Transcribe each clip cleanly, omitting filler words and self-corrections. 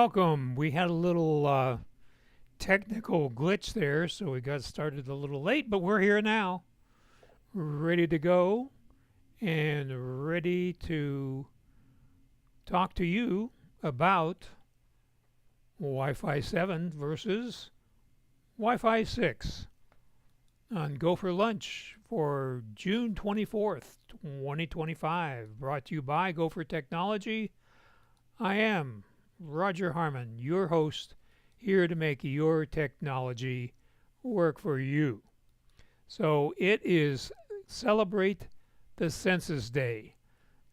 welcome. We had a little technical glitch there, so we got started a little late, but we're here now, ready to go and ready to talk to you about Wi-Fi 7 versus Wi-Fi 6 on Go for Lunch for June 24th, 2025. Brought to you by GoFor Technology. I am Roger Harmon, your host, here to make your technology work for you. So it is Celebrate the Senses Day.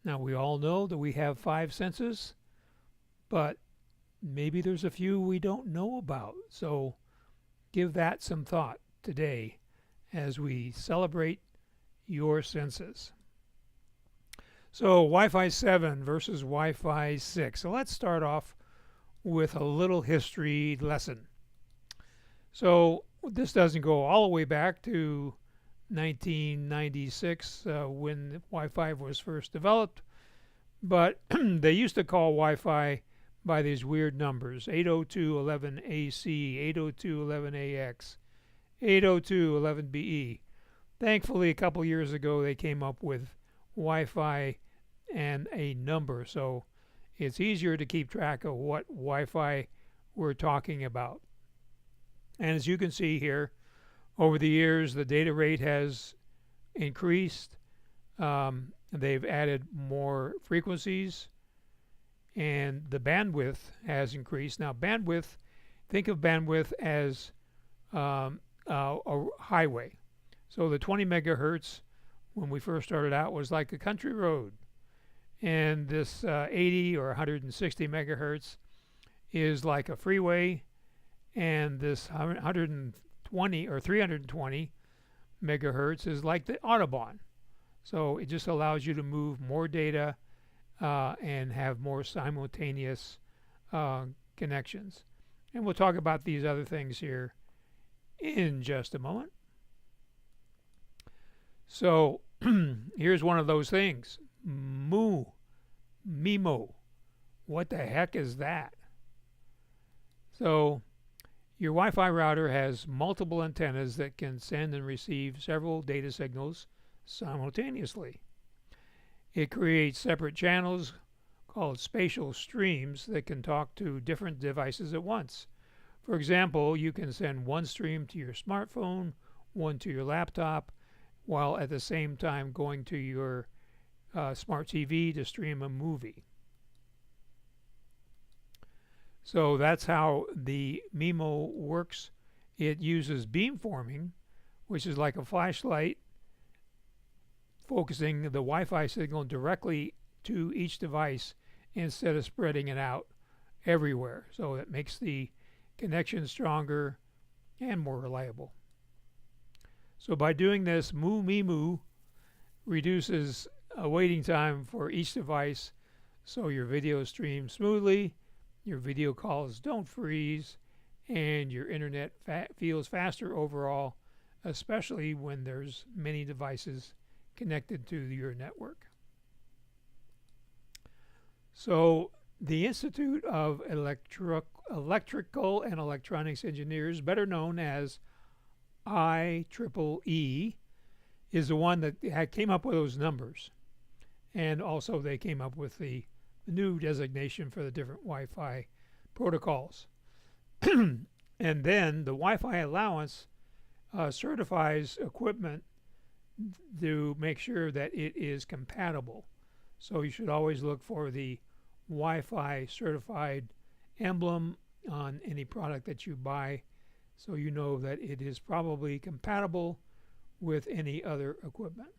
Now, we all know that we have 5 senses, but maybe there's a few we don't know about. So give that some thought today as we celebrate your senses. So Wi-Fi 7 versus Wi-Fi 6. So let's start off with a little history lesson. So this doesn't go all the way back to 1996 when Wi-Fi was first developed, but they used to call Wi-Fi by these weird numbers: 802.11ac, 802.11ax, 802.11be. Thankfully, a couple years ago, they came up with Wi-Fi and a number, so it's easier to keep track of what Wi-Fi we're talking about. And as you can see here, over the years, the data rate has increased. They've added more frequencies, and the bandwidth has increased. Now, bandwidth, think of bandwidth as a highway. So the 20 megahertz when we first started out was like a country road, and this 80 or 160 megahertz is like a freeway, and this 120 or 320 megahertz is like the Autobahn. So it just allows you to move more data and have more simultaneous connections. And we'll talk about these other things here in just a moment. So here's one of those things. MIMO. What the heck is that? So your Wi-Fi router has multiple antennas that can send and receive several data signals simultaneously. It creates separate channels called spatial streams that can talk to different devices at once. For example, you can send one stream to your smartphone, one to your laptop, while at the same time going to your smart TV to stream a movie. So that's how the MIMO works. It uses beamforming, which is like a flashlight focusing the Wi-Fi signal directly to each device instead of spreading it out everywhere. So it makes the connection stronger and more reliable. So by doing this, MIMO reduces a waiting time for each device, so your video streams smoothly, your video calls don't freeze, and your internet feels faster overall, especially when there's many devices connected to your network. So the Institute of Electrical and Electronics Engineers, better known as IEEE, is the one that came up with those numbers. And also they came up with the new designation for the different Wi-Fi protocols. And then the Wi-Fi allowance certifies equipment to make sure that it is compatible. So you should always look for the Wi-Fi certified emblem on any product that you buy, so you know that it is probably compatible with any other equipment.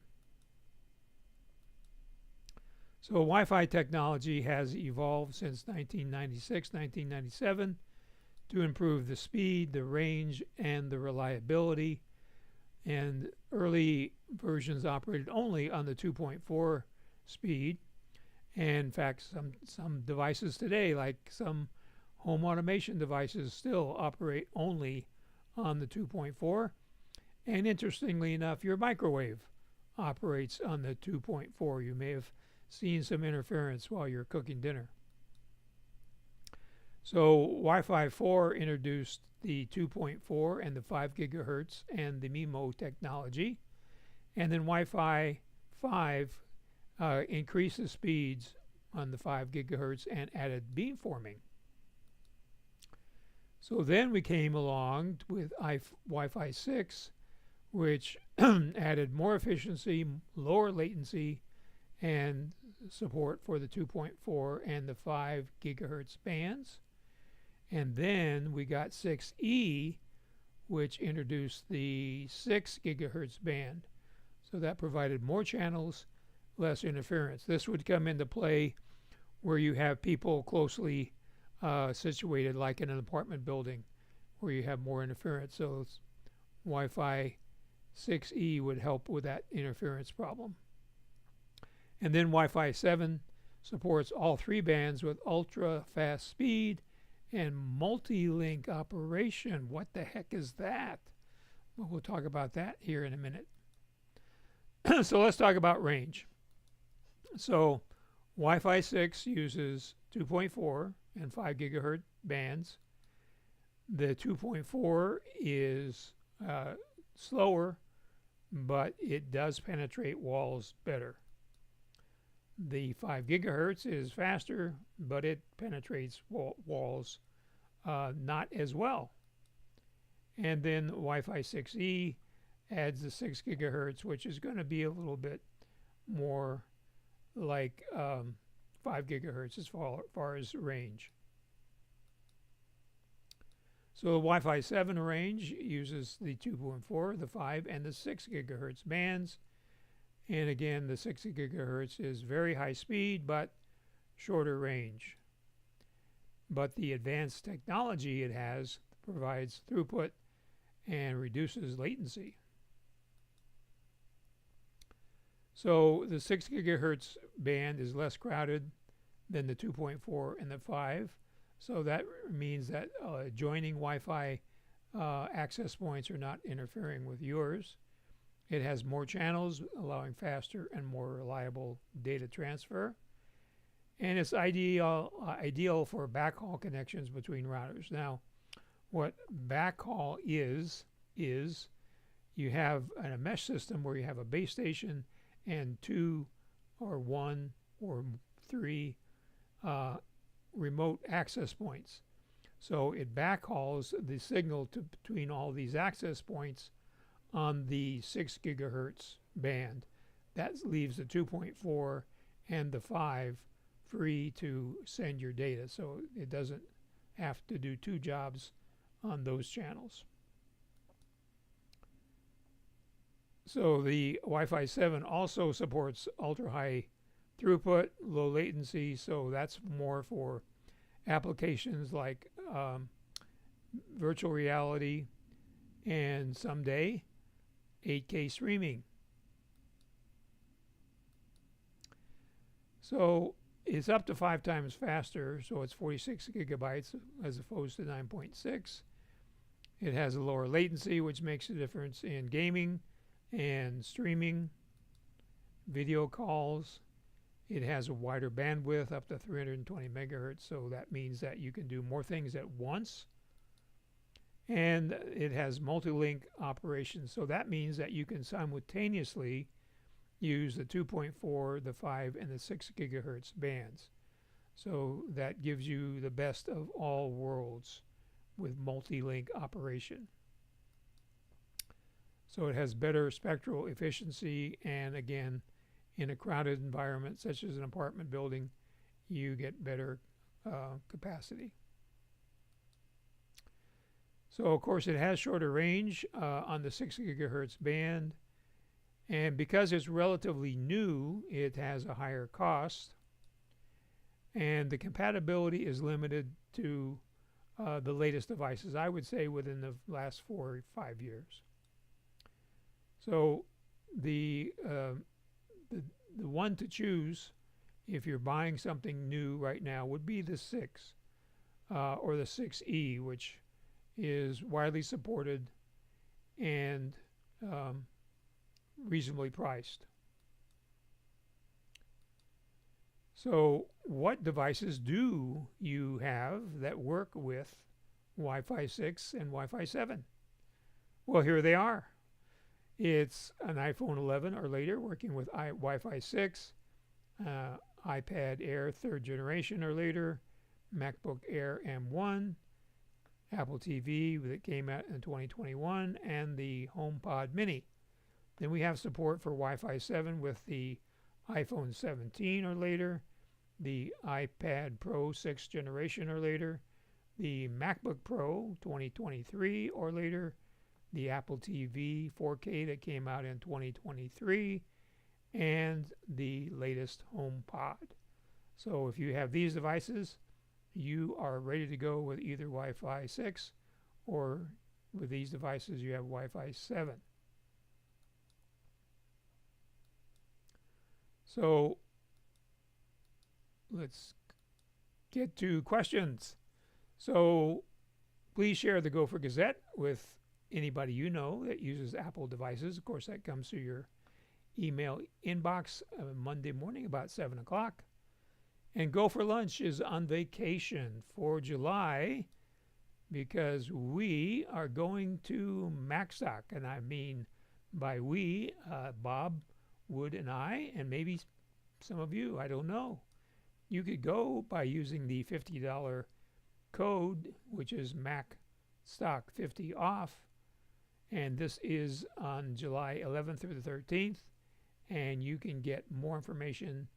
So Wi-Fi technology has evolved since 1996, 1997 to improve the speed, the range, and the reliability. And early versions operated only on the 2.4 speed. And in fact, some devices today, like some home automation devices, still operate only on the 2.4. And interestingly enough, your microwave operates on the 2.4. You may have seen some interference while you're cooking dinner. So Wi-Fi 4 introduced the 2.4 and the 5 gigahertz and the MIMO technology. And then Wi-Fi 5 increased the speeds on the 5 gigahertz and added beamforming. So then we came along with Wi-Fi 6, which added more efficiency, lower latency, and support for the 2.4 and the 5 gigahertz bands. And then we got 6E, which introduced the 6 gigahertz band. So that provided more channels, less interference. This would come into play where you have people closely situated, like in an apartment building, where you have more interference. So Wi-Fi 6E would help with that interference problem. And then Wi-Fi 7 supports all 3 bands with ultra fast speed and multi-link operation. What the heck is that? Well, we'll talk about that here in a minute. So let's talk about range. So Wi-Fi 6 uses 2.4 and 5 gigahertz bands. The 2.4 is slower, but it does penetrate walls better. The 5 gigahertz is faster, but it penetrates walls not as well. And then Wi-Fi 6E adds the 6 gigahertz, which is going to be a little bit more like 5 gigahertz as far as range. So the Wi-Fi 7 range uses the 2.4, the 5, and the 6 gigahertz bands. And again, the 6 gigahertz is very high speed, but shorter range. But the advanced technology it has provides throughput and reduces latency. So the 6 gigahertz band is less crowded than the 2.4 and the 5. So that means that adjoining Wi-Fi access points are not interfering with yours. It has more channels, allowing faster and more reliable data transfer. And it's ideal for backhaul connections between routers. Now, what backhaul is you have a mesh system where you have a base station and 2 or 1 or 3 remote access points. So it backhauls the signal between all these access points on the 6 gigahertz band. That leaves the 2.4 and the 5 free to send your data, so it doesn't have to do 2 jobs on those channels. So the Wi-Fi 7 also supports ultra-high throughput, low latency, so that's more for applications like virtual reality and someday 8K streaming. So it's up to 5 times faster, so it's 46 gigabytes as opposed to 9.6. It has a lower latency, which makes a difference in gaming and streaming, video calls. It has a wider bandwidth up to 320 megahertz, so that means that you can do more things at once. And it has multi-link operations, so that means that you can simultaneously use the 2.4, the 5, and the 6 gigahertz bands. So that gives you the best of all worlds with multi-link operation. So it has better spectral efficiency, and again, in a crowded environment such as an apartment building, you get better capacity. So of course it has shorter range on the 6 gigahertz band, and because it's relatively new, it has a higher cost, and the compatibility is limited to the latest devices, I would say within the last 4 or 5 years. So the one to choose if you're buying something new right now would be the 6 or the 6E, which is widely supported and reasonably priced. So what devices do you have that work with Wi-Fi 6 and Wi-Fi 7? Well, here they are. It's an iPhone 11 or later working with Wi-Fi 6, iPad Air 3rd generation or later, MacBook Air M1, Apple TV that came out in 2021, and the HomePod Mini. Then we have support for Wi-Fi 7 with the iPhone 17 or later, the iPad Pro 6th generation or later, the MacBook Pro 2023 or later, the Apple TV 4K that came out in 2023, and the latest HomePod. So if you have these devices, you are ready to go with either Wi-Fi 6 or with these devices you have Wi-Fi 7. So let's get to questions. So please share the GoFor Gazette with anybody you know that uses Apple devices. Of course, that comes through your email inbox Monday morning about 7 o'clock. And Go for Lunch is on vacation for July because we are going to Macstock. And I mean by we, Bob, Wood, and I, and maybe some of you, I don't know. You could go by using the $50 code, which is MacStock50 off. And this is on July 11th through the 13th. And you can get more information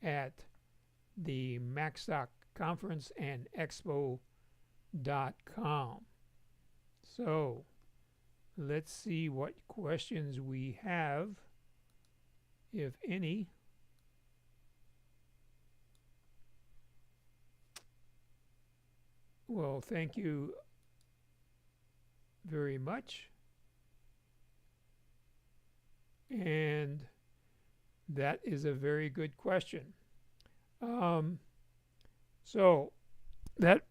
at the Macstock Conference and Expo.com. So let's see what questions we have, if any. Well, thank you very much. And that is a very good question. So that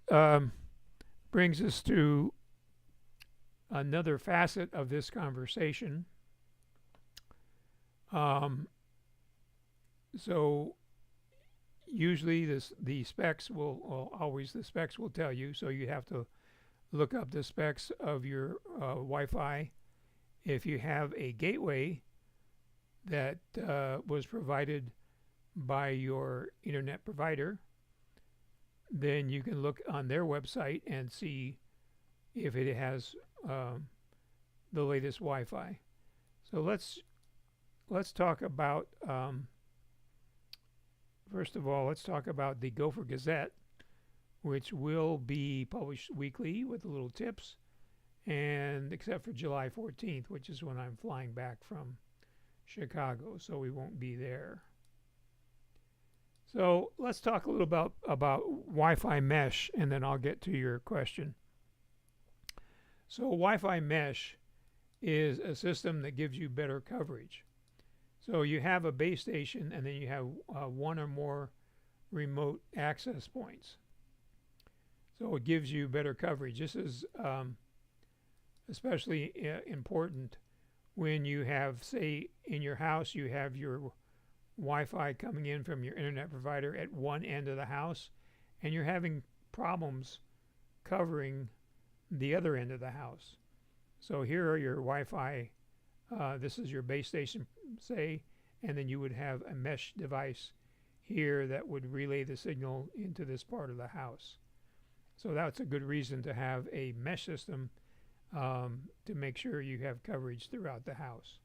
brings us to another facet of this conversation. So usually the specs will always the specs will tell you, so you have to look up the specs of your Wi-Fi. If you have a gateway that was provided by your internet provider, then you can look on their website and see if it has the latest Wi-Fi. So let's talk about first of all, let's talk about the GoFor Gazette, which will be published weekly with little tips, and except for July 14th, which is when I'm flying back from Chicago, so we won't be there. So let's talk a little about Wi-Fi mesh, and then I'll get to your question. So Wi-Fi mesh is a system that gives you better coverage. So you have a base station, and then you have one or more remote access points. So it gives you better coverage. This is especially important when you have, say, in your house, you have your Wi-Fi coming in from your internet provider at one end of the house, and you're having problems covering the other end of the house. So here are your Wi-Fi. This is your base station, say, and then you would have a mesh device here that would relay the signal into this part of the house. So that's a good reason to have a mesh system to make sure you have coverage throughout the house.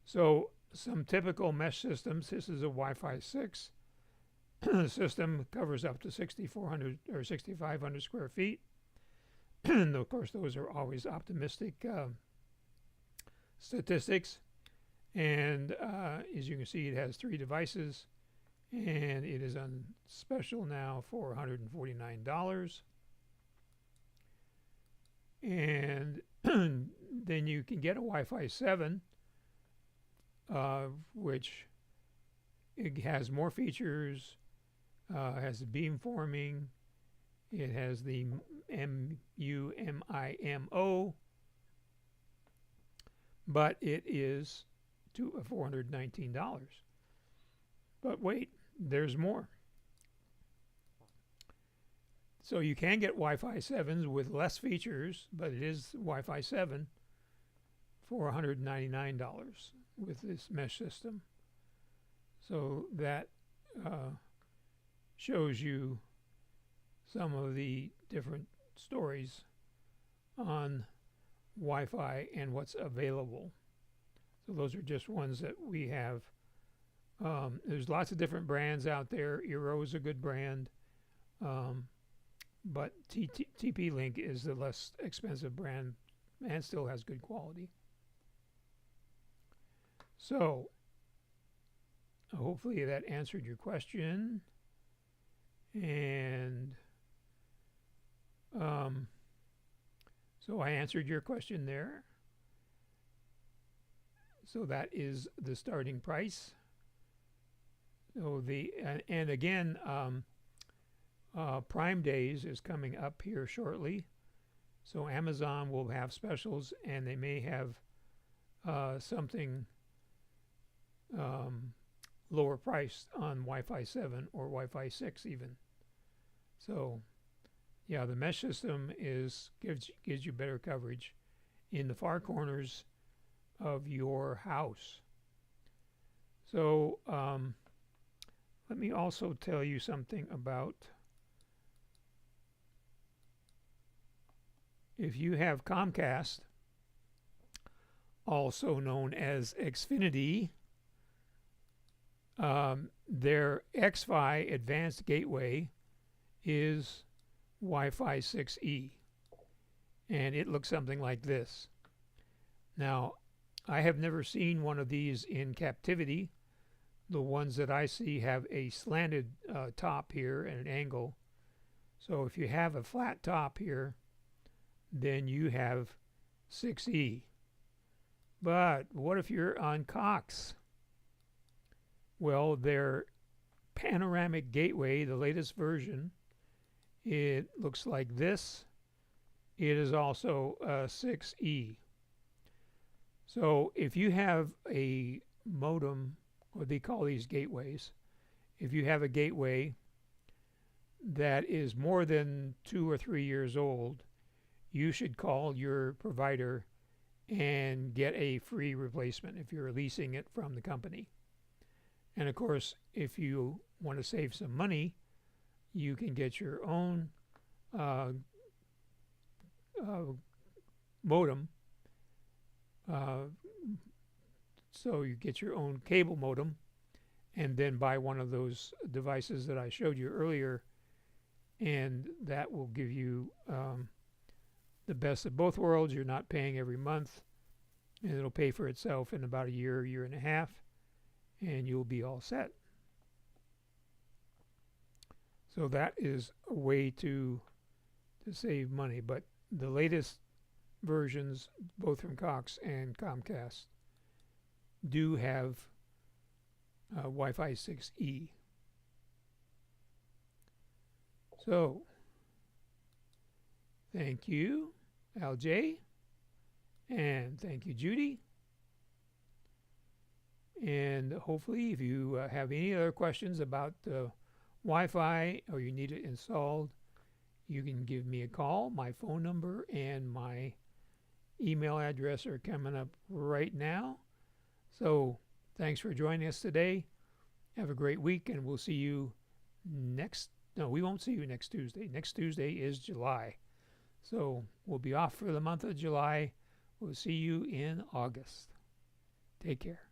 So some typical mesh systems, this is a Wi-Fi 6 system, covers up to 6,400 or 6,500 square feet. And of course, those are always optimistic statistics. And as you can see, it has 3 devices, and it is on special now for $149. And then you can get a Wi-Fi 7, which it has more features, has the beamforming, it has the MU-MIMO, but it is $419. But wait, there's more. So you can get Wi-Fi 7s with less features, but it is Wi-Fi 7 for $199 with this mesh system. So that shows you some of the different stories on Wi-Fi and what's available. So those are just ones that we have. There's lots of different brands out there. Eero is a good brand, but TP-Link is the less expensive brand and still has good quality. So hopefully that answered your question. And so I answered your question there. So that is the starting price. So and again, Prime Days is coming up here shortly. So Amazon will have specials, and they may have something lower priced on Wi-Fi 7 or Wi-Fi 6 even. So yeah, the mesh system gives you better coverage in the far corners of your house. So let me also tell you something about if you have Comcast, also known as Xfinity, their XFi Advanced Gateway is Wi-Fi 6E, and it looks something like this. Now, I have never seen one of these in captivity. The ones that I see have a slanted top here and an angle. So if you have a flat top here, then you have 6E. But what if you're on Cox? Well, their panoramic gateway, the latest version, it looks like this. It is also 6E. So if you have a modem, what they call these gateways, if you have a gateway that is more than 2 or 3 years old, you should call your provider and get a free replacement if you're leasing it from the company. And of course, if you want to save some money, you can get your own modem. So you get your own cable modem and then buy one of those devices that I showed you earlier, and that will give you the best of both worlds. You're not paying every month, and it'll pay for itself in about a year and a half, and you'll be all set. So that is a way to save money. But the latest versions, both from Cox and Comcast, do have Wi-Fi 6E. So thank you, Al J, and thank you, Judy. And hopefully, if you have any other questions about Wi-Fi or you need it installed, you can give me a call. My phone number and my email address are coming up right now. So thanks for joining us today. Have a great week, and we'll see you we won't see you next Tuesday. Next Tuesday is July. So we'll be off for the month of July. We'll see you in August. Take care.